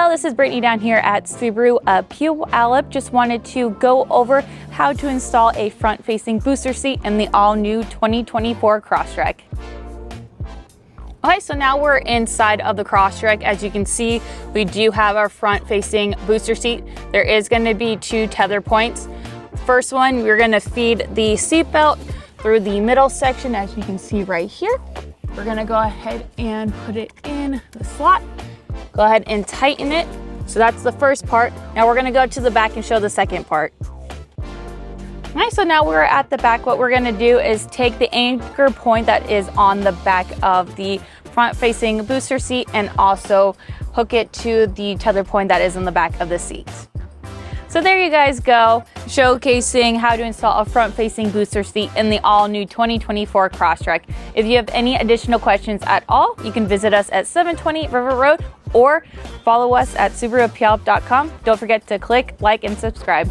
y'all, this is Brittany down here at Subaru Puyallup. Just wanted to go over how to install a front-facing booster seat in the all-new 2024 Crosstrek. Okay, so now we're inside of the Crosstrek. As you can see, we do have our front-facing booster seat. There is going to be two tether points. First one, we're going to feed the seat belt through the middle section, as you can see right here. We're going to go ahead and put it in the slot. Go ahead and tighten it. So that's the first part. Now we're going to go to the back and show the second part. All right, so now we're at the back. What we're going to do is take the anchor point that is on the back of the front-facing booster seat and also hook it to the tether point that is in the back of the seat. So there you guys go, showcasing how to install a front-facing booster seat in the all-new 2024 Crosstrek. If you have any additional questions at all, you can visit us at 720 River Road or follow us at SubaruPuyallup.com. Don't forget to click, like, and subscribe.